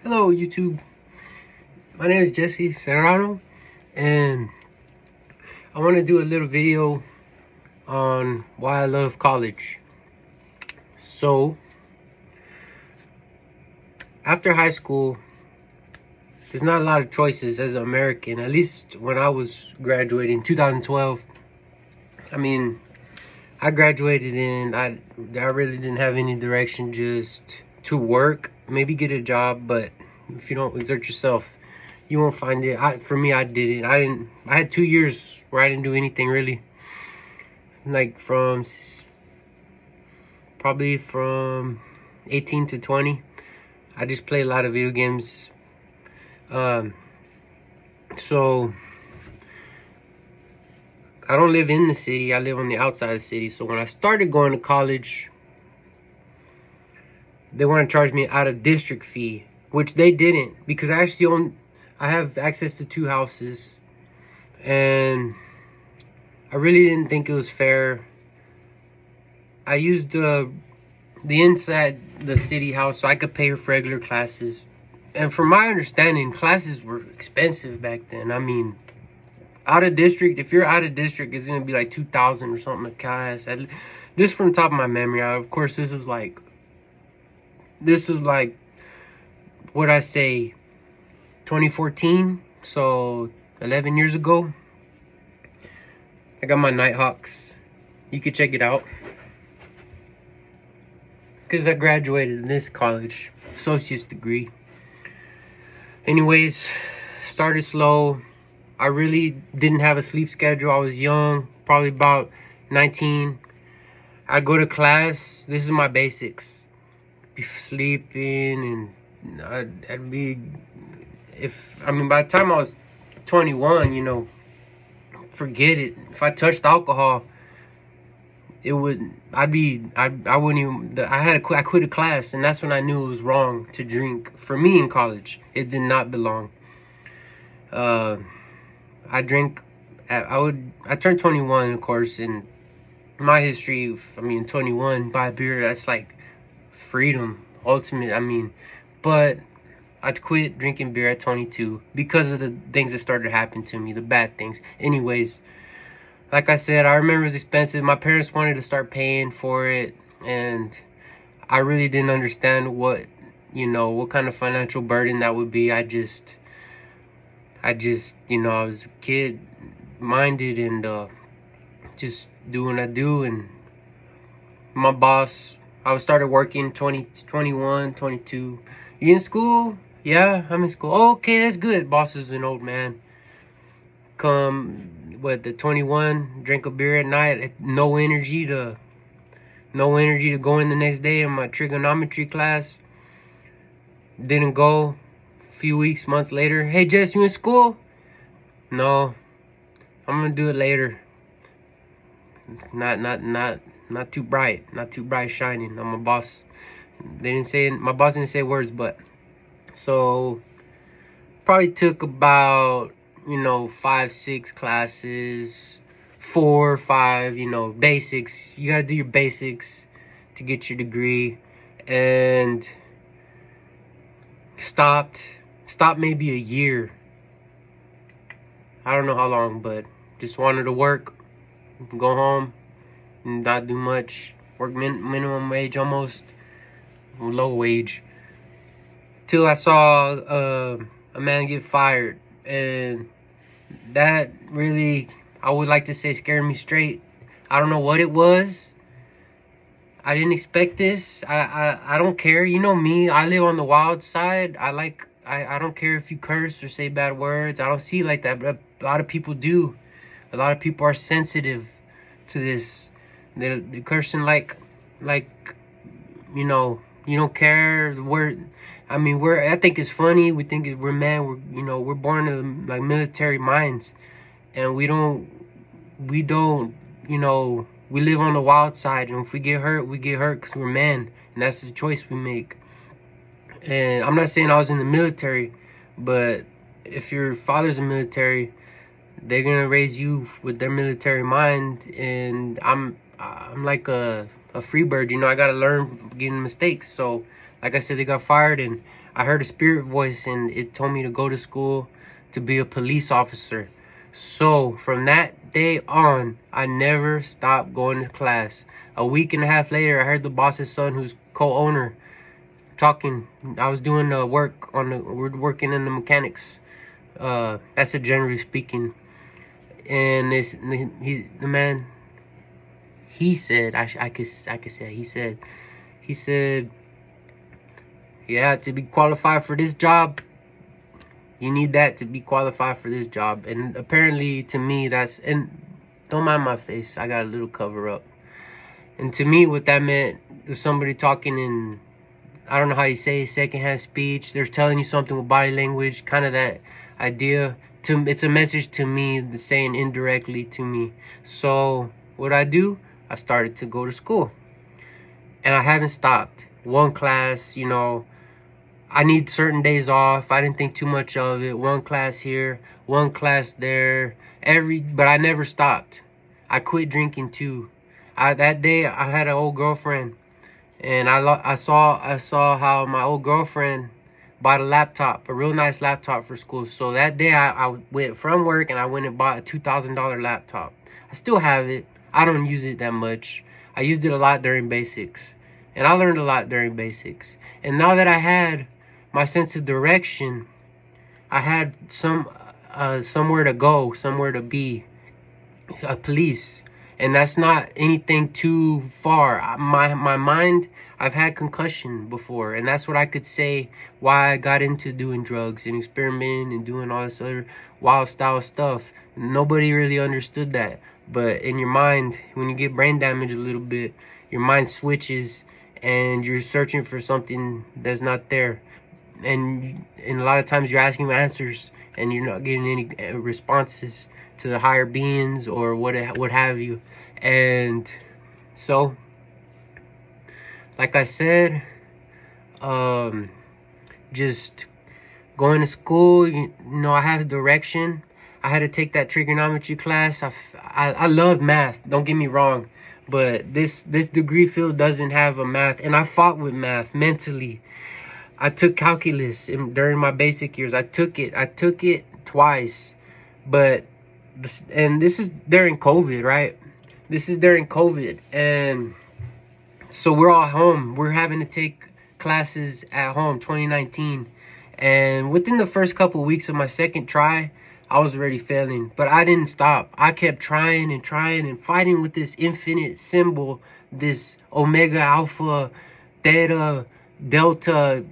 Hello YouTube, my name is Jesse Serrano and I want to do a little video on why I love college. So after high school, there's not a lot of choices as an American, at least when I was graduating 2012. I mean, I graduated and I really didn't have any direction, just to work, maybe get a job, but if you don't exert yourself, you won't find it. For me, I didn't. I had 2 years where I didn't do anything really. Like probably from 18 to 20, I just played a lot of video games. So I don't live in the city. I live on the outside of the city. So when I started going to college, they want to charge me out of district fee, which they didn't, because I have access to 2 houses, and I really didn't think it was fair. I used the inside the city house so I could pay for regular classes. And from my understanding, classes were expensive back then. I mean, out of district, if you're out of district, it's gonna be like 2,000 or something a class. Just from the top of my memory. Of course, this was like what I say, 2014, so 11 years ago. I got my Nighthawks. You could check it out, because I graduated in this college, associate's degree. Anyways, started slow. I really didn't have a sleep schedule. I was young, probably about 19. I'd go to class. This is my basics. Be sleeping, and I'd be, by the time I was 21, forget it. If I touched alcohol, I wouldn't even, I quit a class, and that's when I knew it was wrong to drink. For me in college, it did not belong. I drank, I turned 21, of course, and my history, 21, buy beer, that's like freedom, ultimate, but I quit drinking beer at 22 because of the things that started to happen to me, the bad things. Anyways, like I said, I remember it was expensive. My parents wanted to start paying for it, and I really didn't understand what kind of financial burden that would be. I was kid minded, and just doing what I do. And my boss, I started working 21, 22. You in school? Yeah, I'm in school. Oh, okay, that's good. Boss is an old man. Come the 21, drink a beer at night, no energy to go in the next day in my trigonometry class. Didn't go. A few weeks, months later, hey Jess, you in school? No, I'm gonna do it later. Not too bright, shining. I'm a boss. My boss didn't say words, but so probably took about 5, 6 classes, 4 or 5, basics. You gotta do your basics to get your degree, and stopped maybe a year. I don't know how long, but just wanted to work, go home, and not do much. Work minimum wage, almost low wage, till I saw a man get fired, and that really, I would like to say, scared me straight. I don't know what it was. I didn't expect this. I don't care. You know me. I live on the wild side. I don't care if you curse or say bad words. I don't see it like that, but a lot of people do. A lot of people are sensitive to this. They're cursing like you don't care. I think it's funny. We think we're men. We're born in like military minds, and we live on the wild side, and if we get hurt, we get hurt because we're men, and that's the choice we make. And I'm not saying I was in the military, but if your father's in the military, they're gonna raise you with their military mind. And I'm like a free bird, I gotta learn getting mistakes. So like I said, they got fired, and I heard a spirit voice, and it told me to go to school to be a police officer. So from that day on, I never stopped going to class. A week and a half later, I heard the boss's son, who's co-owner, talking. I was doing work on we're working in the mechanics. That's a generally speaking. And the man, he said, I could say, he said, yeah, to be qualified for this job, you need that to be qualified for this job. And apparently to me, and don't mind my face, I got a little cover up. And to me, what that meant was somebody talking in, I don't know how you say, secondhand speech. They're telling you something with body language, kind of that idea. It's a message to me, saying indirectly to me. So what I do, I started to go to school. And I haven't stopped. One class, I need certain days off. I didn't think too much of it. One class here, one class there. But I never stopped. I quit drinking too. That day I had an old girlfriend, and I saw how my old girlfriend bought a laptop, a real nice laptop for school. So that day I went from work and I went and bought a $2,000 laptop. I still have it. I don't use it that much. I used it a lot during basics, and I learned a lot during basics. And now that I had my sense of direction, I had somewhere to go, somewhere to be, a police. And that's not anything too far. My mind, I've had concussion before, and that's what I could say why I got into doing drugs and experimenting and doing all this other wild style stuff. Nobody really understood that. But in your mind, when you get brain damage a little bit, your mind switches and you're searching for something that's not there. And a lot of times you're asking answers and you're not getting any responses to the higher beings or what have you. And so, like I said, just going to school, I have direction. I had to take that trigonometry class. I love math, don't get me wrong, but this degree field doesn't have a math, and I fought with math mentally. I took calculus during my basic years. I took it twice, and this is during COVID, right? This is during COVID, and so we're all home. We're having to take classes at home, 2019, and within the first couple of weeks of my second try, I was already failing, but I didn't stop. I kept trying and fighting with this infinite symbol, this omega, alpha, theta, delta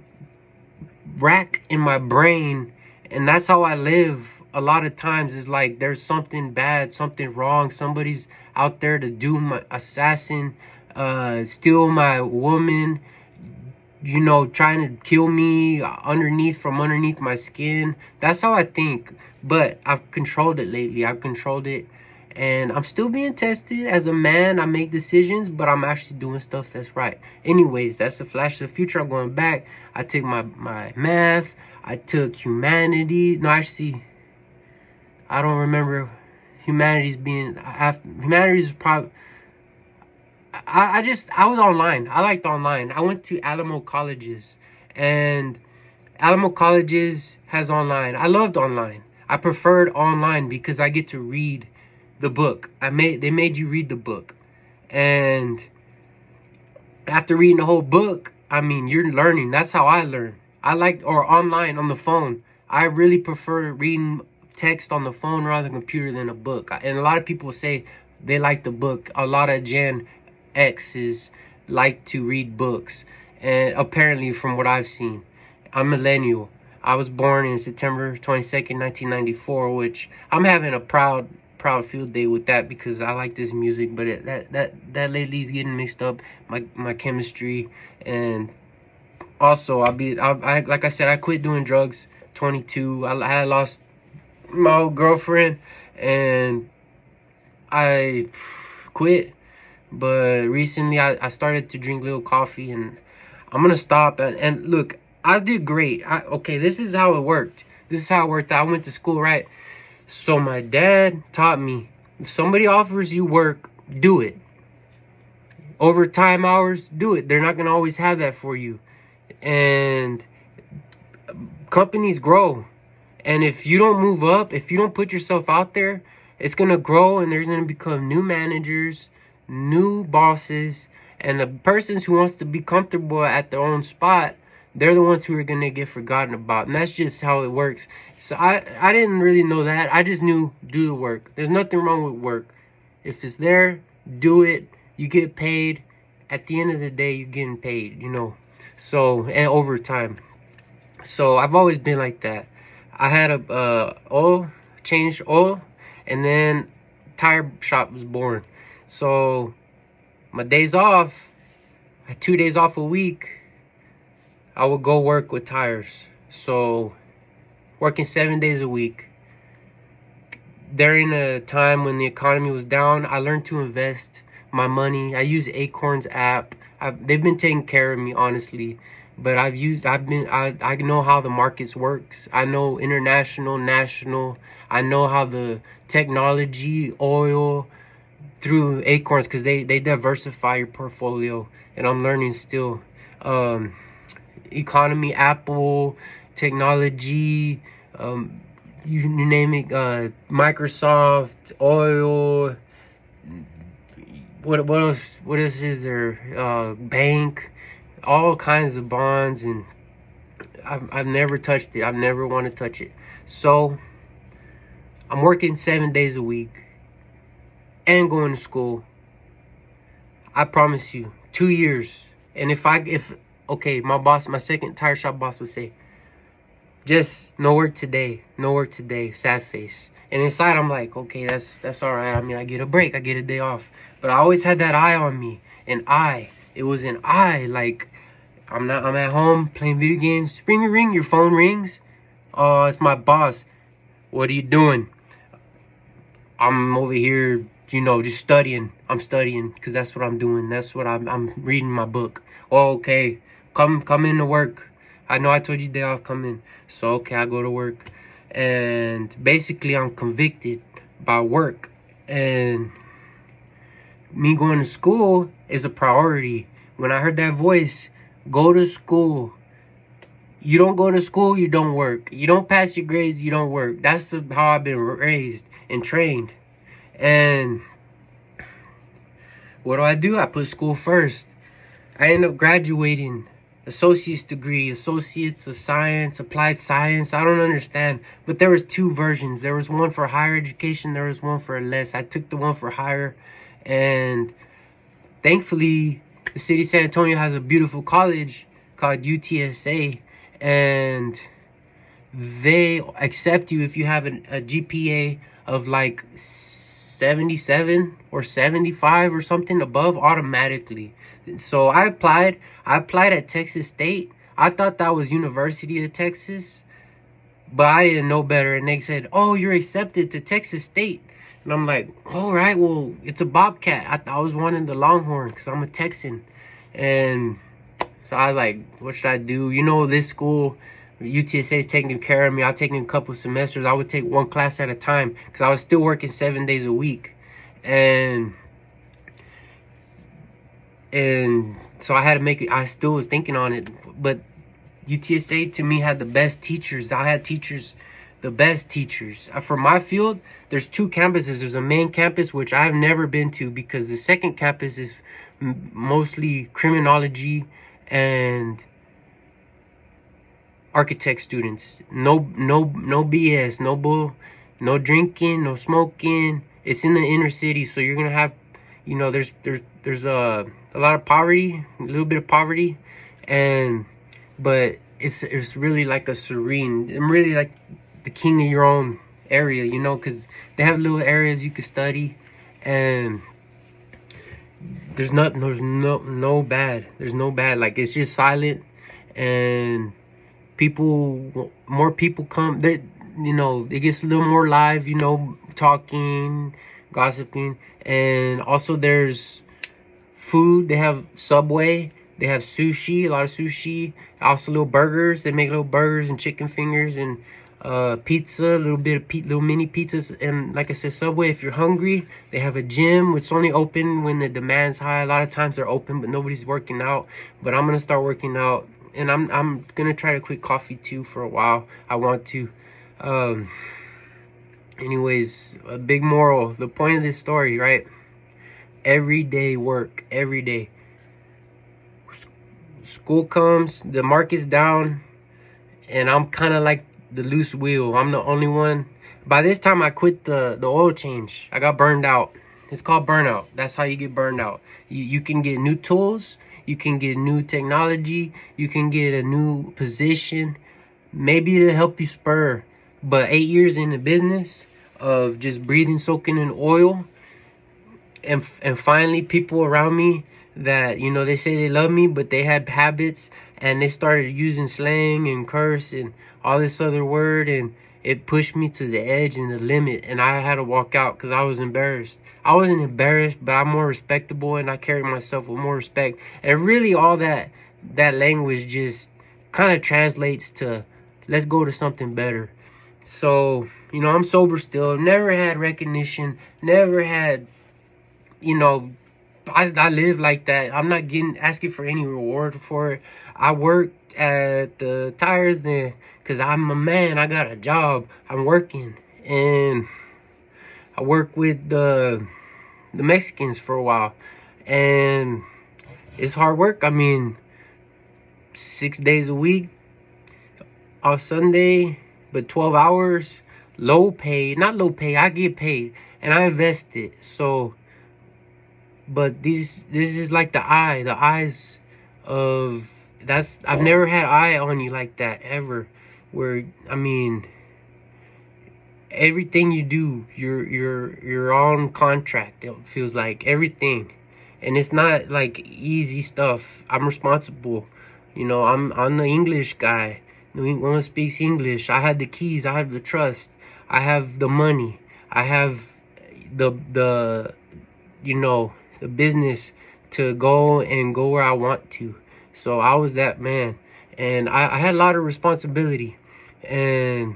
rack in my brain. And that's how I live a lot of times, is like there's something bad, something wrong, somebody's out there to do my assassin, steal my woman, trying to kill me from underneath my skin. That's how I think. But I've controlled it lately. I've controlled it, and I'm still being tested as a man. I make decisions, but I'm actually doing stuff that's right. Anyways, that's a flash of the future. I'm going back. I took my math. I took humanity. No, actually, I don't remember humanities being. Humanities probably. I was online. I liked online. I went to Alamo Colleges, and Alamo Colleges has online. I loved online. I preferred online because I get to read the book. They made you read the book, and after reading the whole book, you're learning. That's how I learn. Or online on the phone. I really prefer reading text on the phone rather than computer than a book. And a lot of people say they like the book. A lot of Gen X's like to read books, and apparently from what I've seen, I'm millennial. I was born in September 22nd, 1994, which I'm having a proud field day with that because I like this music, but that lately is getting mixed up, my chemistry. And also I like I said, I quit doing drugs 22. I had lost my old girlfriend and I quit. But recently I started to drink little coffee, and I'm gonna stop. And look, I did great. Okay, this is how it worked. I went to school, right? So my dad taught me, if somebody offers you work, do it. Overtime hours, do it. They're not gonna always have that for you. and companies grow. And if you don't move up, if you don't put yourself out there, it's going to grow, and there's going to become new managers, new bosses, and the persons who wants to be comfortable at their own spot, they're the ones who are going to get forgotten about. And that's just how it works. So I didn't really know that. I just knew do the work. There's nothing wrong with work. If it's there, do it. You get paid. At the end of the day, you're getting paid, you know. So, and overtime. So I've always been like that. I had a changed oil, and then tire shop was born. So my days off, I had 2 days off a week, I would go work with tires. So working 7 days a week. During a time when the economy was down, I learned to invest my money. I use Acorns app. They've been taking care of me, honestly. But I know how the markets works. I know international, national. I know how the technology, oil, through Acorns, because they diversify your portfolio. And I'm learning still. Economy, Apple, technology, you name it, Microsoft, oil, what else is there, bank, all kinds of bonds. And I've never touched it. I've never want to touch it. So I'm working 7 days a week and going to school. I promise you, 2 years. And if okay, my second tire shop boss would say, just no work today, sad face. And inside I'm like, okay, that's all right. I mean, I get a break, I get a day off. But I always had that eye on me. It was an eye. Like, I'm at home playing video games. Ring, your phone rings. Oh, it's my boss. What are you doing? I'm over here, just studying. I'm studying because that's what I'm doing. That's what I'm reading my book. Oh, okay, come into work. I know I told you day off, come in. So okay, I go to work, and basically I'm convicted by work, and me going to school is a priority. When I heard that voice, go to school. You don't go to school, you don't work. You don't pass your grades, you don't work. That's how I've been raised and trained. And what do? I put school first. I end up graduating, associate's degree, associates of science, applied science. I don't understand. But there was 2 versions. There was one for higher education. There was one for less. I took the one for higher. And thankfully, the city of San Antonio has a beautiful college called UTSA. And they accept you if you have a GPA of like 77 or 75 or something above automatically. So I applied at Texas State. I thought that was University of Texas, but I didn't know better. And they said, oh, you're accepted to Texas State. And I'm like, all right, well, it's a Bobcat. I was wanting the Longhorn because I'm a Texan. And so I was like, what should I do? This school, UTSA, is taking care of me. I've taken a couple semesters. I would take one class at a time because I was still working 7 days a week. And so I had to make it. I still was thinking on it. But UTSA, to me, had the best teachers. I had teachers, the best teachers. For my field, there's 2 campuses. There's a main campus, which I've never been to, because the second campus is mostly criminology and architect students. No BS, no bull, no drinking, no smoking. It's in the inner city, so you're gonna have, there's a lot of poverty, a little bit of poverty, but it's really like a serene. I'm really like the king of your own area, because they have little areas you can study, and there's no bad. There's no bad. Like, it's just silent, and more people come there. It gets a little more live, talking, gossiping. And also there's food. They have Subway, they have sushi, a lot of sushi, also little burgers. They make little burgers and chicken fingers and pizza, a little bit of little mini pizzas. And like I said, Subway, if you're hungry, they have a gym which is only open when the demand's high. A lot of times they're open, but nobody's working out. But I'm gonna start working out and I'm gonna try to quit coffee too for a while. I want to. Anyways, a big moral. The point of this story, right? Everyday work, every day. School comes, the market's down, and I'm kind of like the loose wheel. I'm the only one. By this time, I quit the oil change. I got burned out. It's called burnout. That's how you get burned out. You can get new tools. You can get new technology. You can get a new position. Maybe it'll help you spur. But 8 years in the business of just breathing, soaking in oil, and finally people around me that, you know, they say they love me, but they had habits and they started using slang and curse and all this other word, and it pushed me to the edge and the limit, and I had to walk out because I was embarrassed. I wasn't embarrassed, but I'm more respectable and I carry myself with more respect. And really all that language just kind of translates to let's go to something better. So, you know, I'm sober still. Never had recognition. Never had, you know, I live like that. I'm not asking for any reward for it. I worked at the tires then because I'm a man. I got a job. I'm working. And I worked with the Mexicans for a while. And it's hard work. I mean, 6 days a week, off Sunday, but 12 hours, low pay. Not low pay, I get paid. And I invest it. So, but this is like the eyes of, that's, I've never had eye on you like that ever, where, I mean, everything you do, you're on contract. It feels like everything, and it's not like easy stuff. I'm responsible, you know. I'm the English guy. One speaks English. I have the keys. I have the trust. I have the money. I have the you know, the business to go where I want to. So I was that man, and I had a lot of responsibility, and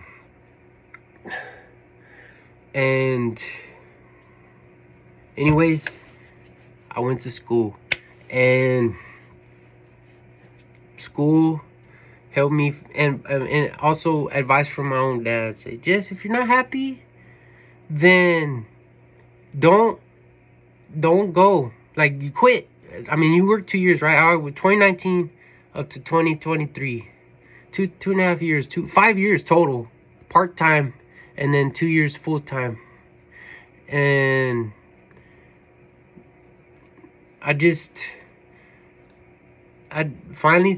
anyways, I went to school, and school helped me, and also advice from my own dad. Say, just if you're not happy, then don't go. Like, you quit. I mean, you worked 2 years, right? I with 2019 up to 2023, 2.5 years, 5 years total, part time, and then 2 years full time. And I finally,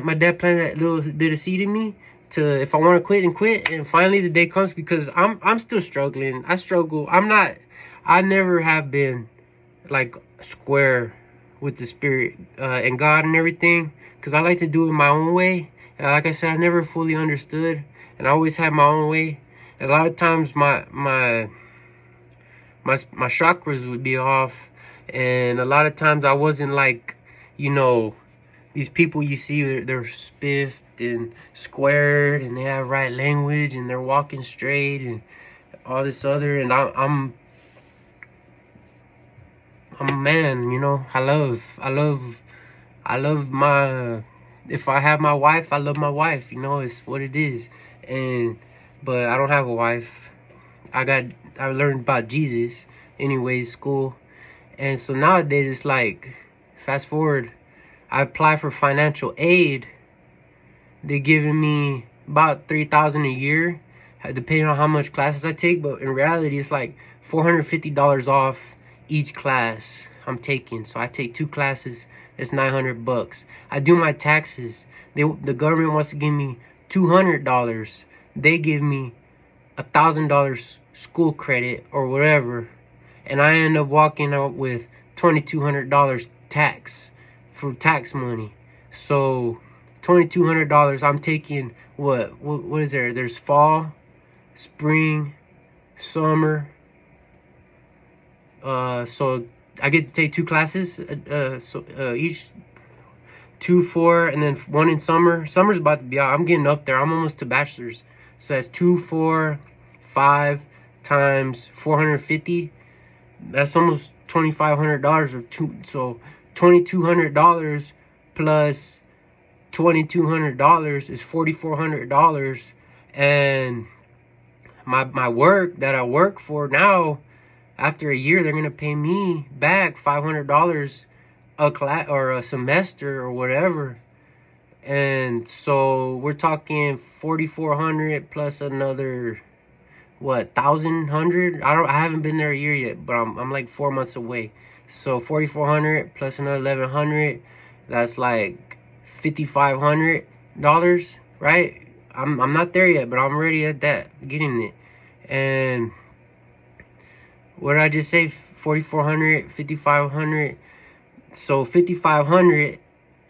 my dad planted that little bit of seed in me to, if I want to quit, and quit. And finally the day comes, because I'm still struggling. I struggle. I never have been like square with the spirit and God and everything, because I like to do it my own way. And like I said, I never fully understood, and I always had my own way. And a lot of times my chakras would be off, and a lot of times I wasn't like, you know, these people you see, they're spiffed and squared, and they have right language, and they're walking straight and all this other. And I'm a man, you know. I love my, if I have my wife, I love my wife, you know. It's what it is. But I don't have a wife. I learned about Jesus anyways, school. And so nowadays it's like, fast forward, I apply for financial aid. They're giving me about $3,000 a year, depending on how much classes I take. But in reality, it's like $450 off each class I'm taking. So I take 2 classes, it's $900. I do my taxes. The government wants to give me $200. They give me $1,000 school credit or whatever, and I end up walking out with $2,200 tax for tax money. So $2,200, I'm taking what is there? There's fall, spring, summer. So I get to take 2 classes, each 2, 4, and then 1 in summer. Summer's about to be out. I'm getting up there. I'm almost to bachelor's. So that's 2, 4, 5 times 450. That's almost $2,500 or so $2,200 plus $2,200 is $4,400, and my work that I work for now, after a year, they're gonna pay me back $500 a class or a semester or whatever. And so we're talking 4,400 plus another, what, 1,100? I haven't been there a year yet, but I'm like 4 months away. So 4,400 plus another 1,100, that's like $5,500, right? I'm not there yet, but I'm already at that, getting it. And what did I just say? 4,400, 5,500. So 5,500.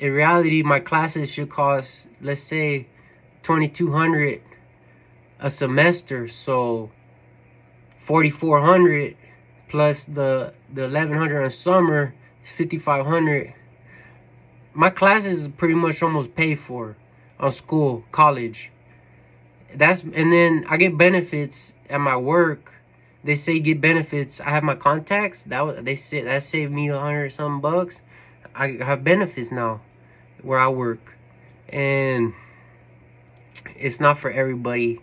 In reality, my classes should cost, let's say, 2,200 a semester. So 4,400 plus the 1,100 in summer is 5,500. My classes pretty much almost paid for on school, college. And then I get benefits at my work. They say get benefits. I have my contacts. They say that saved me 100 something bucks. I have benefits now where I work, and it's not for everybody.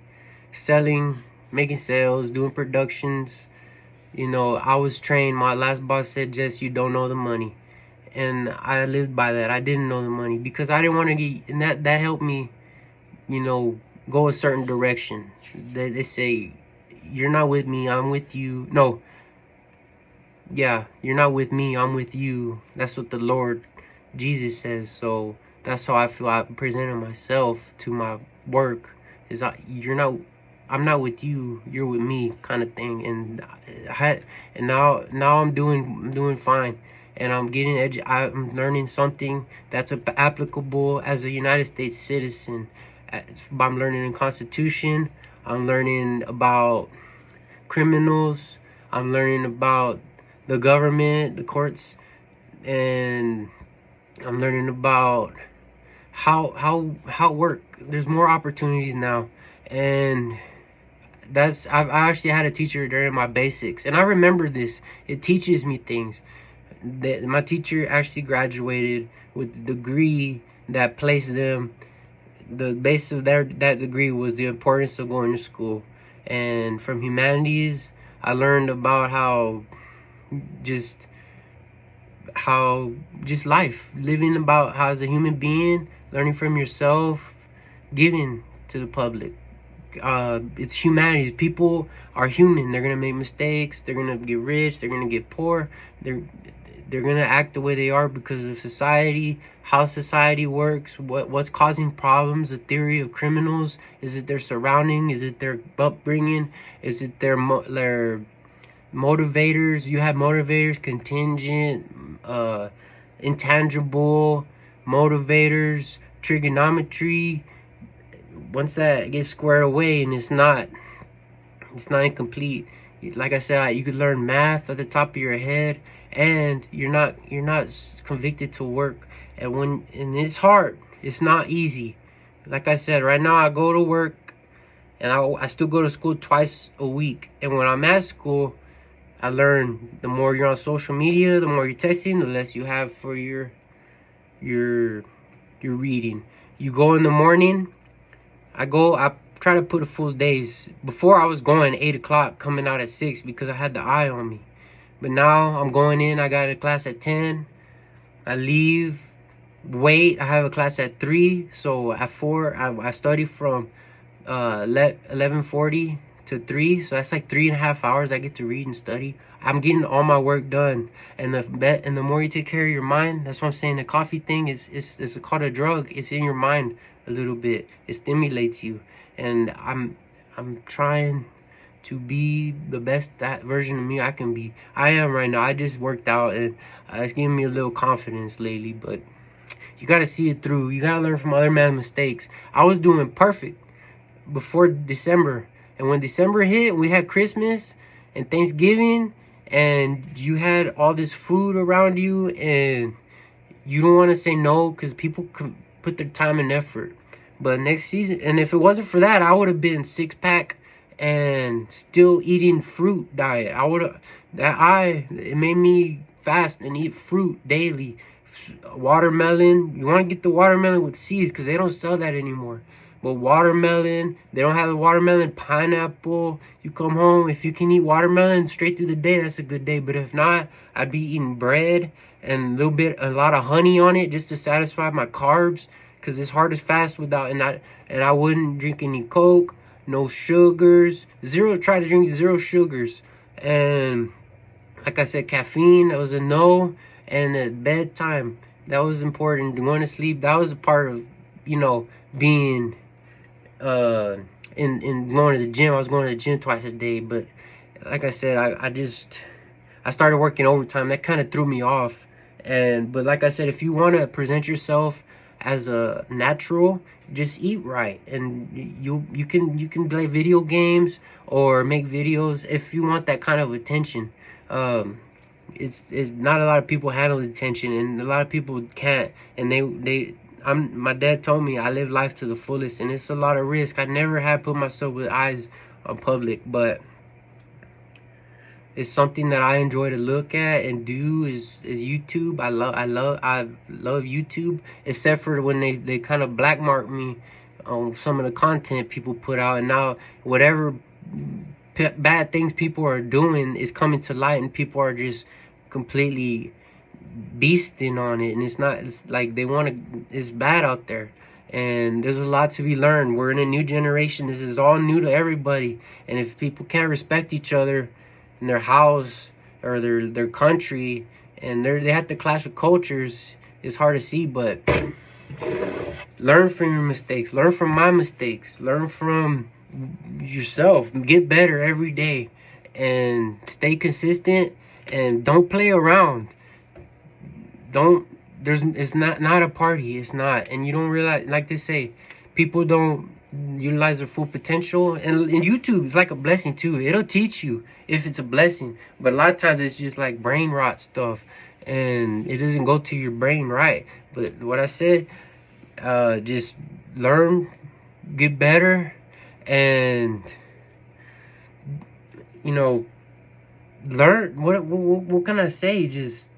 Selling, making sales, doing productions. You know, I was trained. My last boss said, "Jess, you don't know the money," and I lived by that. I didn't know the money because I didn't want to get, and that helped me, you know, go a certain direction. They say, you're not with me, I'm with you. No, yeah, you're not with me, I'm with you. That's what the Lord Jesus says. So that's how I feel I presented myself to my work, is I'm not with you, you're with me, kind of thing. And now I'm doing fine, and I'm I'm learning something that's applicable as a United States citizen. I'm learning in Constitution. I'm learning about criminals. I'm learning about the government, the courts, and I'm learning about how work. There's more opportunities now, and I actually had a teacher during my basics, and I remember this. It teaches me things. My teacher actually graduated with a degree that placed them. The base of that degree was the importance of going to school. And from humanities, I learned about how life, living, about how as a human being, learning from yourself, giving to the public. It's humanities. People are human. They're gonna make mistakes. They're gonna get rich. They're gonna get poor. They're gonna act the way they are because of society, how society works, what's causing problems, the theory of criminals. Is it their surrounding? Is it their upbringing? Is it their motivators? You have motivators, contingent, intangible motivators, trigonometry. Once that gets squared away, and it's not incomplete. Like I said, you could learn math at the top of your head, and you're not convicted to work. And it's hard. It's not easy. Like I said, right now I go to work, and I still go to school twice a week. And when I'm at school, I learn. The more you're on social media, the more you're texting, the less you have for your reading. You go in the morning. I try to put a full days. Before I was going 8 o'clock, coming out at 6 because I had the eye on me. But now I'm going in. I got a class at 10. I leave. Wait. I have a class at 3. So at 4, I study from 11:40 to 3. So that's like 3.5 hours I get to read and study. I'm getting all my work done. And the more you take care of your mind, that's what I'm saying. The coffee thing is called a drug. It's in your mind a little bit. It stimulates you. And I'm trying to be the best that version of me I can be. I am right now. I just worked out, and it's giving me a little confidence lately. But you got to see it through. You got to learn from other man's mistakes. I was doing perfect before December. And when December hit, we had Christmas and Thanksgiving, and you had all this food around you, and you don't want to say no because people could put their time and effort. But next season, and if it wasn't for that, I would have been 6-pack and still eating fruit diet. It made me fast and eat fruit daily Watermelon, you want to get the watermelon with seeds because they don't sell that anymore. But watermelon, they don't have the watermelon. Pineapple, you come home, if you can eat watermelon straight through the day, that's a good day. But if not, I'd be eating bread and a lot of honey on it just to satisfy my carbs, because it's hard to fast without. And I wouldn't drink any Coke, no sugars, try to drink zero sugars. And like I said, caffeine, that was a no. And at bedtime, that was important. Going to sleep, that was a part of, being in going to the gym. I was going to the gym twice a day, but like I said, I started working overtime. That kind of threw me off. But like I said, if you want to present yourself as a natural, just eat right, and you can play video games or make videos if you want that kind of attention. It's not a lot of people handle attention, and a lot of people can't. And my dad told me I live life to the fullest, and it's a lot of risk. I never had put myself with eyes on public, but it's something that I enjoy to look at and do is YouTube. I love YouTube, except for when they kind of black mark me on some of the content people put out, and now whatever bad things people are doing is coming to light, and people are just completely beasting on it, and it's like it's bad out there, and there's a lot to be learned. We're in a new generation. This is all new to everybody, and if people can't respect each other in their house or their country, and they have to clash with cultures, it's hard to see. But learn from your mistakes, learn from my mistakes, learn from yourself, get better every day, and stay consistent, and don't play around. It's not a party. It's not. And you don't realize, like they say, people don't utilize their full potential. And YouTube is like a blessing too. It'll teach you if it's a blessing. But a lot of times it's just like brain rot stuff, and it doesn't go to your brain right. But what I said, just learn, get better, and learn. What can I say? Just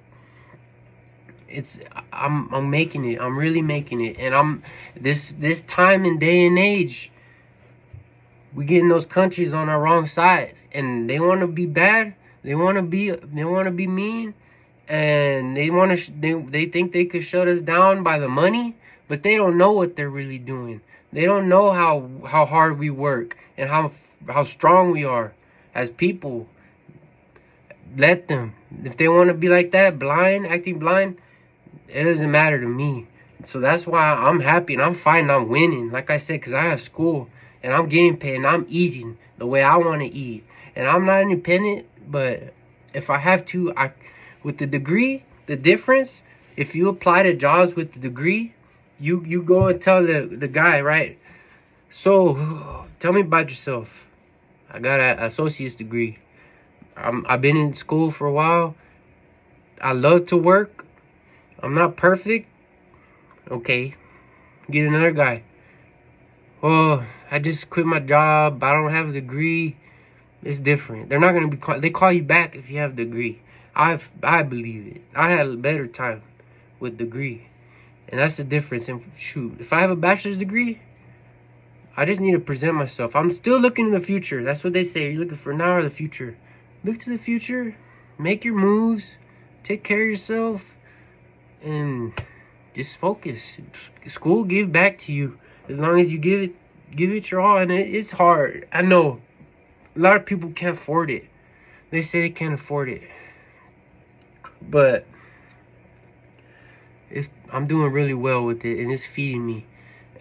I'm making it. I'm really making it. And I'm this time and day and age, we getting those countries on our wrong side, and they want to be bad. They want to be mean, and they think they could shut us down by the money, but they don't know what they're really doing. They don't know how hard we work and how strong we are as people. Let them. If they want to be like that, acting blind, it doesn't matter to me. So that's why I'm happy and I'm fighting. I'm winning, like I said, because I have school and I'm getting paid and I'm eating the way I want to eat. And I'm not independent, but if I have to, with the degree, the difference, if you apply to jobs with the degree, you go and tell the guy, right? So tell me about yourself. I got an associate's degree. I've been in school for a while. I love to work. I'm not perfect. Okay. Get another guy. Well, I just quit my job. I don't have a degree. It's different. They're not going to they call you back if you have a degree. I believe it. I had a better time with degree. And that's the difference. And shoot, if I have a bachelor's degree, I just need to present myself. I'm still looking in the future. That's what they say. You're looking for now or the future. Look to the future. Make your moves. Take care of yourself. And just focus. School give back to you as long as you give it your all. And it's hard. I know a lot of people can't afford it. They say they can't afford it, but I'm doing really well with it, and it's feeding me,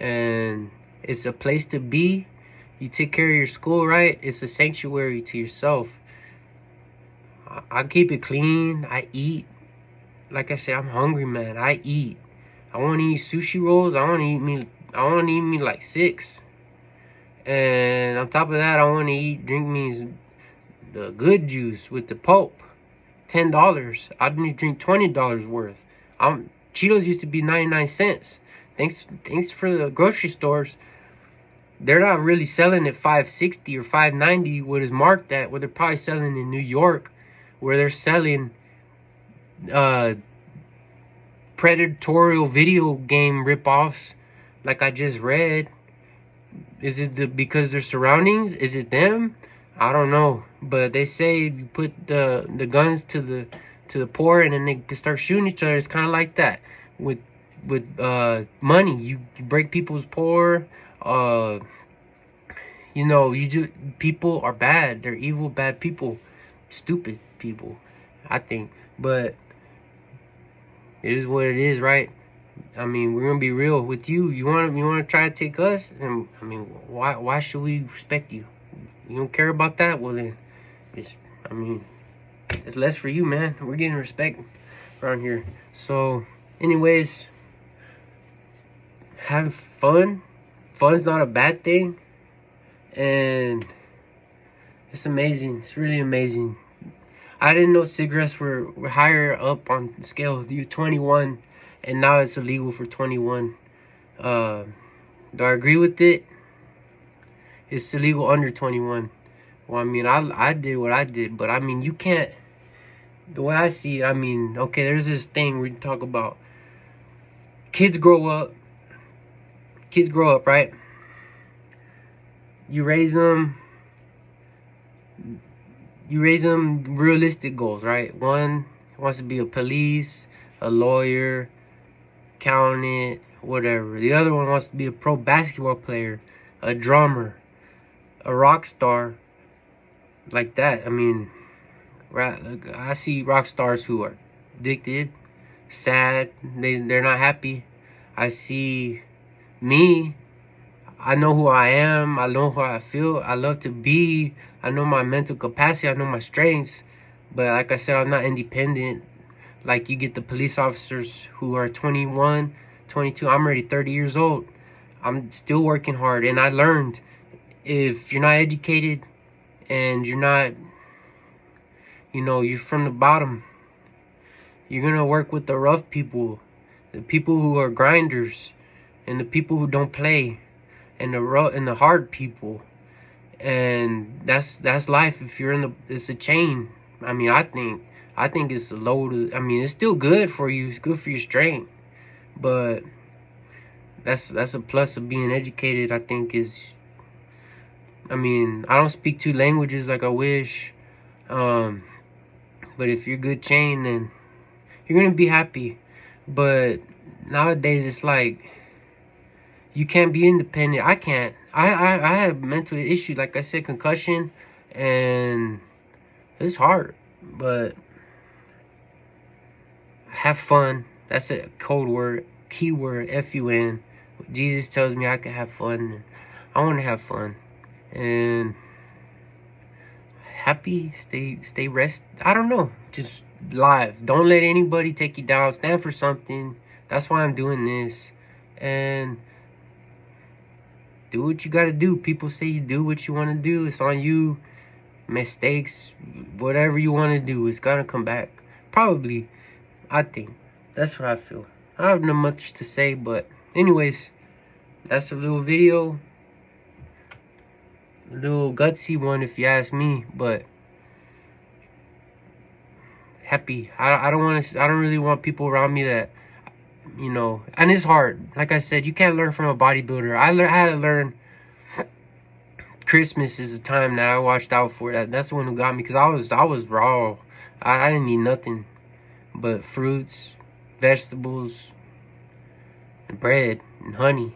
and it's a place to be. You take care of your school, right? It's a sanctuary to yourself. I keep it clean. I eat. Like I said, I'm hungry, man. I eat. I want to eat sushi rolls. I want to eat me like 6. And on top of that, I want to drink me the good juice with the pulp. $10. I need to drink $20 worth. Cheetos used to be 99 cents. Thanks for the grocery stores. They're not really selling at $5.60 or $5.90 what is marked at. What they're probably selling in New York, where they're selling predatorial video game ripoffs, like I just read. Is it because their surroundings? Is it them? I don't know. But they say you put the guns to the poor, and then they can start shooting each other. It's kind of like that with money. You break people's poor. You know, people are bad. They're evil, bad people, stupid people, I think. But it is what it is, right? I mean, we're gonna be real with you. You wanna try to take us, and I mean, why should we respect you? You don't care about that? Well then, I mean, it's less for you, man. We're getting respect around here. So, anyways, have fun. Fun's not a bad thing, and it's amazing. It's really amazing. I didn't know cigarettes were higher up on the scale. You 21, and now it's illegal for 21. Do I agree with it? It's illegal under 21. Well, I mean, I did what I did, but I mean, you can't. The way I see it, I mean, okay, there's this thing we talk about. Kids grow up, right? You raise them realistic goals, right? One wants to be a police, a lawyer, accountant, whatever. The other one wants to be a pro basketball player, a drummer, a rock star, like that. I mean, I see rock stars who are addicted, sad, they're not happy. I see me, I know who I am, I know how I feel, I love to be, I know my mental capacity, I know my strengths. But like I said, I'm not independent. Like you get the police officers who are 21, 22. I'm already 30 years old. I'm still working hard, and I learned, if you're not educated and you're not, you know, you're from the bottom, you're gonna work with the rough people, the people who are grinders, and the people who don't play, and the hard people. And that's life. If you're in it's a chain. I mean, I think it's a load of, I mean, it's still good for you. It's good for your strength. But that's a plus of being educated, I think, is, I mean, I don't speak two languages like I wish. But if you're good chain, then you're gonna be happy. But nowadays it's like, you can't be independent. I can't. I have mental issues, like I said, concussion, and it's hard. But have fun. That's a code word, keyword, F-U-N. Jesus tells me I can have fun, and I want to have fun. And happy, stay rest. I don't know. Just live. Don't let anybody take you down. Stand for something. That's why I'm doing this. And do what you gotta do. People say you do what you want to do. It's on you. Mistakes, whatever you want to do, it's gonna come back. Probably. I think. That's what I feel. I have not much to say, but anyways, that's a little video. A little gutsy one, if you ask me, but happy. I don't really want people around me that, you know, and it's hard. Like I said, you can't learn from a bodybuilder. I had to learn. Christmas is the time that I watched out for. That's the one who got me, because I was raw. I didn't need nothing but fruits, vegetables, and bread and honey,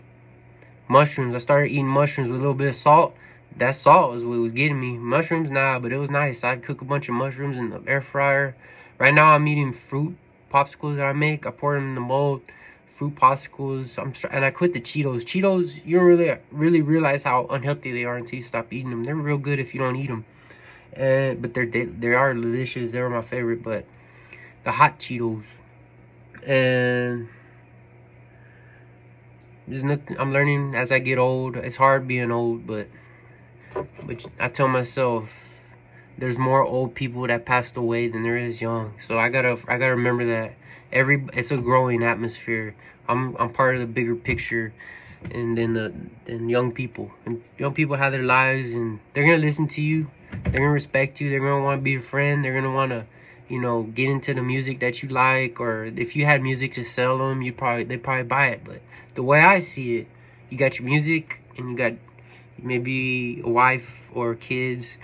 mushrooms. I started eating mushrooms with a little bit of salt. That salt is what was getting me. Mushrooms, nah, but it was nice. I'd cook a bunch of mushrooms in the air fryer. Right now I'm eating fruit popsicles that I make. I pour them in the mold. Fruit popsicles. And I quit the Cheetos. Cheetos, you don't really realize how unhealthy they are until you stop eating them. They're real good if you don't eat them. But they are delicious. They're my favorite. But the hot Cheetos, and there's nothing. I'm learning as I get old. It's hard being old, but I tell myself there's more old people that passed away than there is young. So I gotta remember that it's a growing atmosphere. I'm part of the bigger picture, and then young people. And young people have their lives, and they're gonna listen to you. They're gonna respect you. They're gonna want to be a friend. They're gonna want to you know, get into the music that you like, or if you had music to sell them, they'd probably buy it. But the way I see it, you got your music and you got maybe a wife or kids.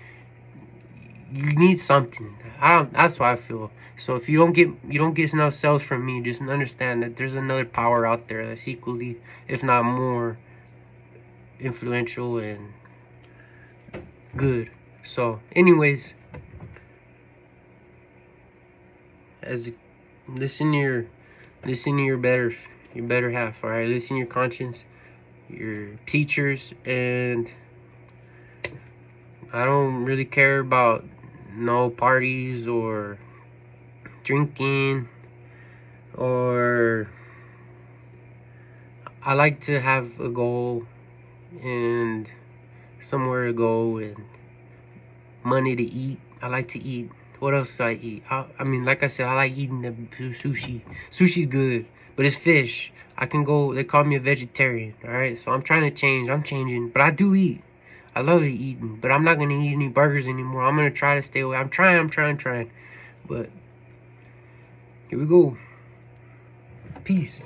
You need something. That's what I feel. So if you don't get enough sales from me, just understand that there's another power out there that's equally, if not more, influential and good. So anyways, as listen to your better half. All right, listen to your conscience, your teachers. And I don't really care about no parties or drinking, or I like to have a goal and somewhere to go and money to eat. I like to eat. What else do I eat? I mean, like I said, I like eating the sushi. Sushi's good, but it's fish. I can go. They call me a vegetarian. All right, so I'm trying to change. I'm changing, but I do eat. I love eating, but I'm not gonna eat any burgers anymore. I'm gonna try to stay away. I'm trying. But here we go. Peace.